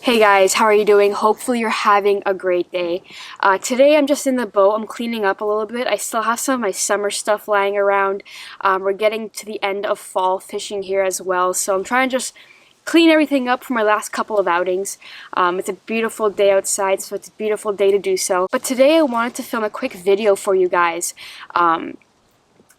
Hey guys, how are you doing? Hopefully you're having a great day. Today I'm just in the boat. I'm cleaning up a little bit. I still have some of my summer stuff lying around. We're getting to the end of fall fishing here as well, so I'm trying to just clean everything up from my last couple of outings. It's a beautiful day outside, so it's a beautiful day to do so. But today I wanted to film a quick video for you guys.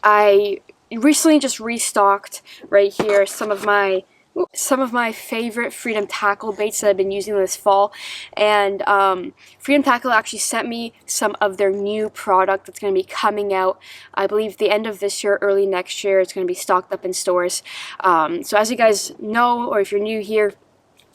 I recently just restocked right here some of my favorite Freedom Tackle baits that I've been using this fall, and Freedom Tackle actually sent me some of their new product that's going to be coming out, I believe, the end of this year, early next year. It's going to be stocked up in stores. So as you guys know, or if you're new here,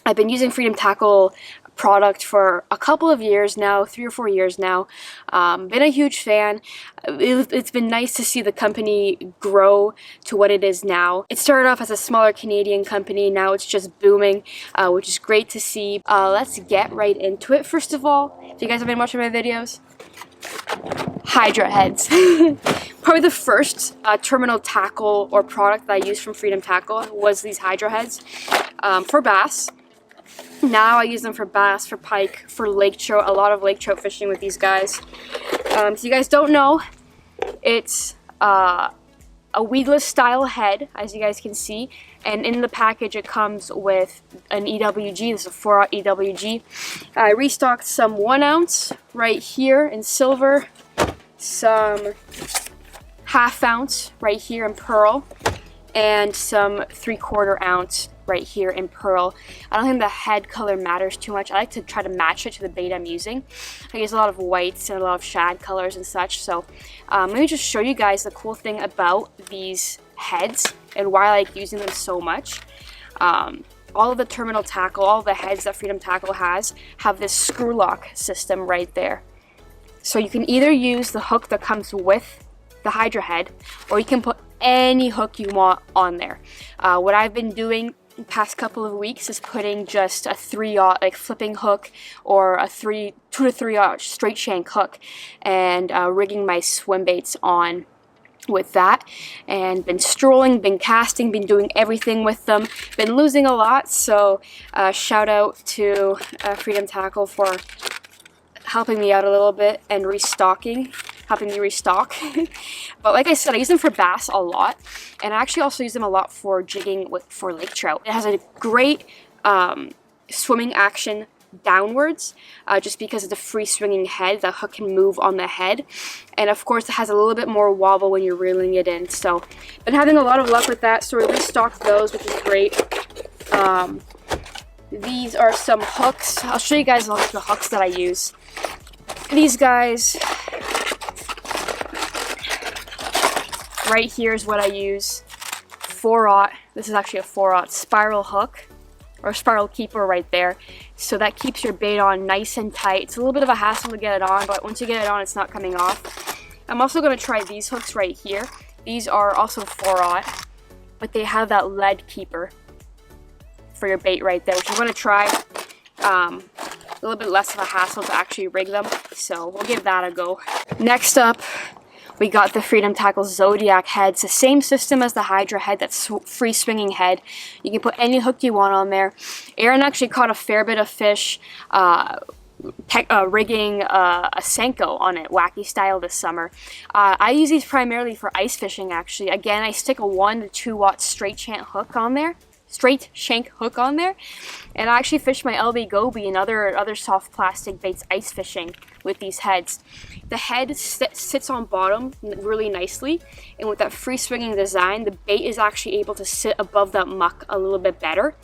I've been using Freedom Tackle product for a couple of years now, 3 or 4 years now. Been a huge fan. It's been nice to see the company grow to what it is now. It started off as a smaller Canadian company, now it's just booming, which is great to see. Let's get right into it. First of all, if you guys have been watching my videos, Hydra Heads. Probably the first terminal tackle or product that I used from Freedom Tackle was these Hydra Heads for bass. Now I use them for bass, for pike, for lake trout, a lot of lake trout fishing with these guys. So you guys don't know, it's a weedless style head, as you guys can see, and in the package it comes with an EWG. This is a 4/0 EWG. I restocked some 1 ounce right here in silver, some 1/2 ounce right here in pearl, and some 3/4 ounce right here in pearl. I don't think the head color matters too much. I like to try to match it to the bait I'm using. I use a lot of whites and a lot of shad colors and such. So let me just show you guys the cool thing about these heads and why I like using them so much. All of the terminal tackle, all of the heads that Freedom Tackle has, have this screw lock system right there. So you can either use the hook that comes with the Hydra head, or you can put any hook you want on there. What I've been doing the past couple of weeks is putting just a 3/0 like flipping hook, or a 2 to 3/0 straight shank hook, and rigging my swim baits on with that, and been strolling, been casting, been doing everything with them, been losing a lot. So shout out to Freedom Tackle for helping me out a little bit and helping me restock. But like I said, I use them for bass a lot, and I actually also use them a lot for jigging for lake trout. It has a great swimming action downwards, just because of the free swinging head. The hook can move on the head, and of course it has a little bit more wobble when you're reeling it in. So been having a lot of luck with that, so I restocked those, which is great. These are some hooks. I'll show you guys the hooks that I use. These guys right here is what I use. 4/0. This is actually a 4/0 spiral hook, or spiral keeper right there. So that keeps your bait on nice and tight. It's a little bit of a hassle to get it on, but once you get it on, it's not coming off. I'm also going to try these hooks right here. These are also 4/0, but they have that lead keeper for your bait right there, which I'm going to try. A little bit less of a hassle to actually rig them, so we'll give that a go. Next up, we got the Freedom Tackle Zodiac heads. The same system as the Hydra head, that's free swinging head. You can put any hook you want on there. Aaron actually caught a fair bit of fish rigging a Senko on it, wacky style, this summer. I use these primarily for ice fishing, actually. Again, I stick a 1 to 2/0 straight shank hook on there. And I actually fish my LB Goby and other soft plastic baits ice fishing with these heads. The head sits on bottom really nicely, and with that free swinging design, the bait is actually able to sit above that muck a little bit better,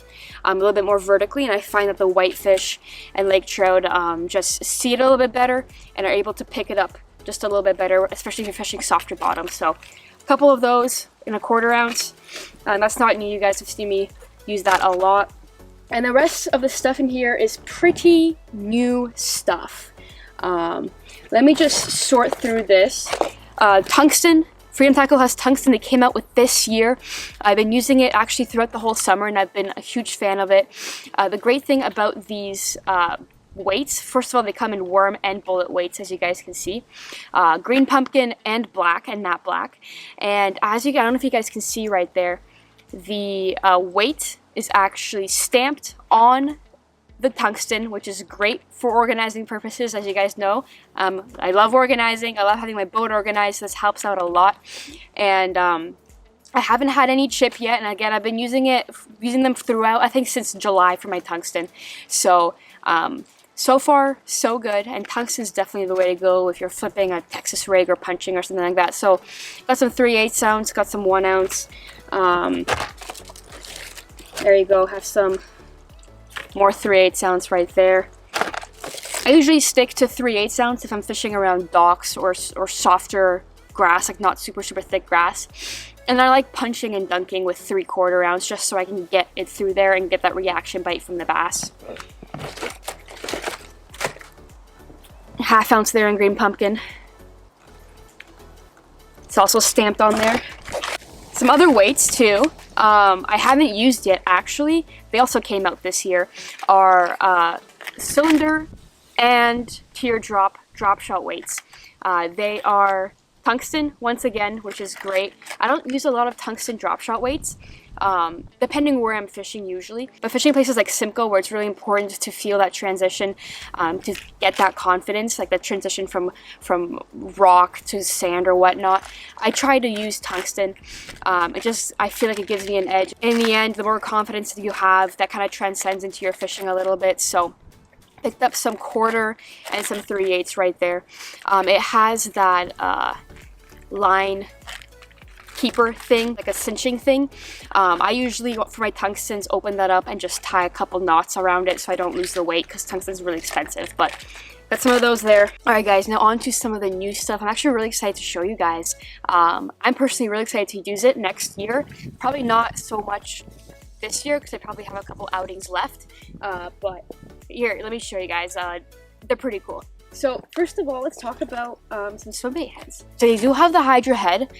a little bit more vertically, and I find that the whitefish and lake trout just see it a little bit better and are able to pick it up just a little bit better, especially if you're fishing softer bottom. So a couple of those in a 1/4 ounce. That's not new, you guys have seen me use that a lot. And the rest of the stuff in here is pretty new stuff. Let me just sort through this. Tungsten. Freedom Tackle has tungsten. They came out with this year. I've been using it actually throughout the whole summer, and I've been a huge fan of it. The great thing about these weights, first of all, they come in worm and bullet weights, as you guys can see. Green pumpkin and black, and matte black. And as you, I don't know if you guys can see right there, the weight is actually stamped on the tungsten, which is great for organizing purposes, as you guys know. I love organizing. I love having my boat organized. This helps out a lot. And I haven't had any chip yet, and again, I've been using them throughout, I think since July for my tungsten. So, so far, so good, and tungsten is definitely the way to go if you're flipping a Texas rig or punching or something like that. So, got some 3/8 ounce, got some 1 ounce. There you go, have some more 3/8 ounce right there. I usually stick to 3/8 ounce if I'm fishing around docks or softer grass, like not super thick grass. And I like punching and dunking with 3/4 ounce just so I can get it through there and get that reaction bite from the bass. 1/2 ounce there in green pumpkin. It's also stamped on there. Some other weights too, I haven't used yet actually. They also came out this year, are cylinder and teardrop drop shot weights. They are tungsten, once again, which is great. I don't use a lot of tungsten drop shot weights, depending where I'm fishing usually. But fishing places like Simcoe, where it's really important to feel that transition, to get that confidence, like the transition from rock to sand or whatnot, I try to use tungsten. I feel like it gives me an edge. In the end, the more confidence that you have, that kind of transcends into your fishing a little bit. So picked up some 1/4 and some 3/8 right there. It has that line keeper thing, like a cinching thing. I usually, for my tungstens, open that up and just tie a couple knots around it so I don't lose the weight, because tungsten's really expensive. But got some of those there. Alright guys, now on to some of the new stuff. I'm actually really excited to show you guys. I'm personally really excited to use it next year. Probably not so much this year because I probably have a couple outings left. But here, let me show you guys. They're pretty cool. So first of all, let's talk about some swim bait heads. So you do have the Hydra head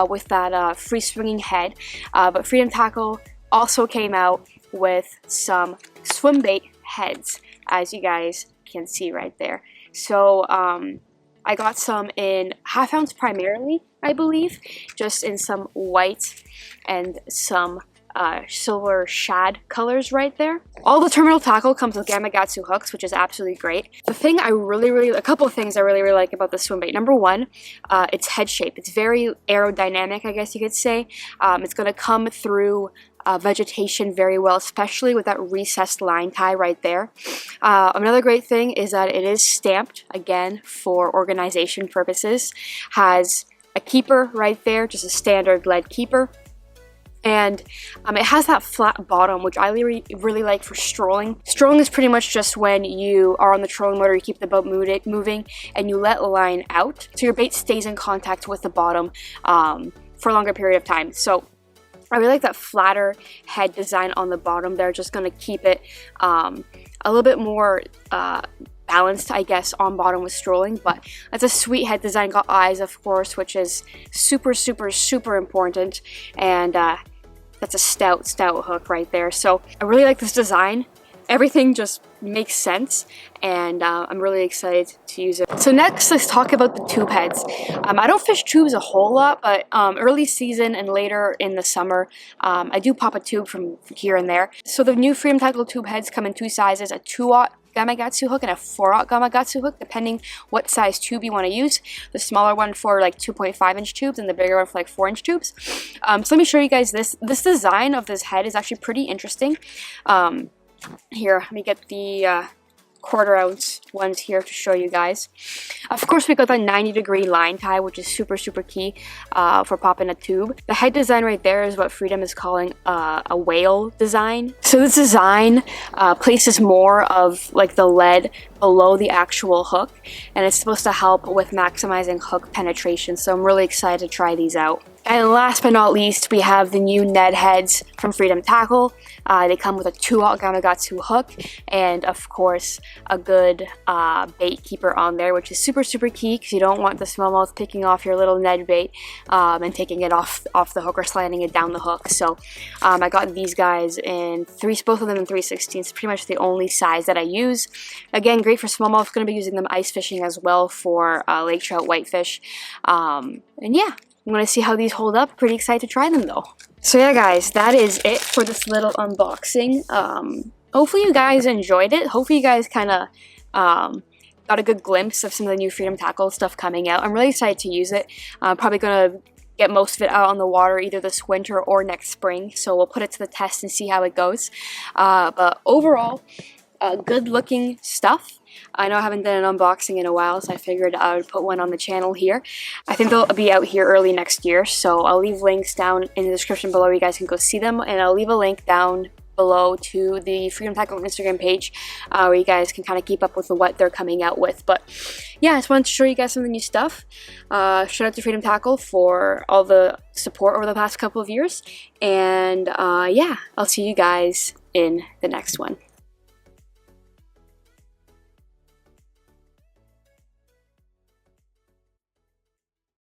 with that free swinging head, but Freedom Tackle also came out with some swim bait heads, as you guys can see right there. So I got some in 1/2 ounce primarily, I believe, just in some white and some silver shad colors right there. All the terminal tackle comes with Gamakatsu hooks, which is absolutely great. The thing a couple of things I really like about the swim bait. Number one, its head shape. It's very aerodynamic, I guess you could say. It's going to come through vegetation very well, especially with that recessed line tie right there. Another great thing is that it is stamped, again, for organization purposes. Has a keeper right there, just a standard lead keeper. And it has that flat bottom, which I really like for strolling. Strolling is pretty much just when you are on the trolling motor, you keep the boat moving, and you let the line out, so your bait stays in contact with the bottom for a longer period of time. So I really like that flatter head design on the bottom there, just going to keep it a little bit more balanced, I guess, on bottom with strolling. But that's a sweet head design. Got eyes, of course, which is super important. And that's a stout hook right there. So I really like this design. Everything just makes sense, and I'm really excited to use it. So next, let's talk about the tube heads. I don't fish tubes a whole lot, but early season and later in the summer, I do pop a tube from here and there. So the new Freedom Tackle tube heads come in 2 sizes, a 2/0 Gamakatsu hook and a 4/0 Gamakatsu hook, depending what size tube you want to use. The smaller one for like 2.5 inch tubes and the bigger one for like 4 inch tubes. So let me show you guys this. This design of this head is actually pretty interesting. Here, let me get the 1/4 ounce ones here to show you guys. Of course, we got the 90-degree line tie, which is super key for popping a tube. The head design right there is what Freedom is calling a whale design. So this design places more of like the lead below the actual hook, and it's supposed to help with maximizing hook penetration. So I'm really excited to try these out. And last but not least, we have the new Ned Heads from Freedom Tackle. They come with a 2/0 Gamakatsu hook, and of course a good bait keeper on there, which is super key because you don't want the smallmouth picking off your little Ned bait and taking it off the hook or sliding it down the hook. So I got these guys in both of them in 3/16. It's pretty much the only size that I use. Again, great for smallmouth. Going to be using them ice fishing as well for lake trout, whitefish, and yeah. I'm going to see how these hold up. Pretty excited to try them though. So yeah guys, that is it for this little unboxing. hopefully you guys enjoyed it. Hopefully you guys kind of got a good glimpse of some of the new Freedom Tackle stuff coming out. I'm really excited to use it. I'm probably going to get most of it out on the water either this winter or next spring, so we'll put it to the test and see how it goes. But overall, good looking stuff. I know I haven't done an unboxing in a while, so I figured I would put one on the channel here. I think they'll be out here early next year, so I'll leave links down in the description below. You guys can go see them, and I'll leave a link down below to the Freedom Tackle Instagram page where you guys can kind of keep up with what they're coming out with. But yeah, I just wanted to show you guys some of the new stuff. Shout out to Freedom Tackle for all the support over the past couple of years, and yeah, I'll see you guys in the next one.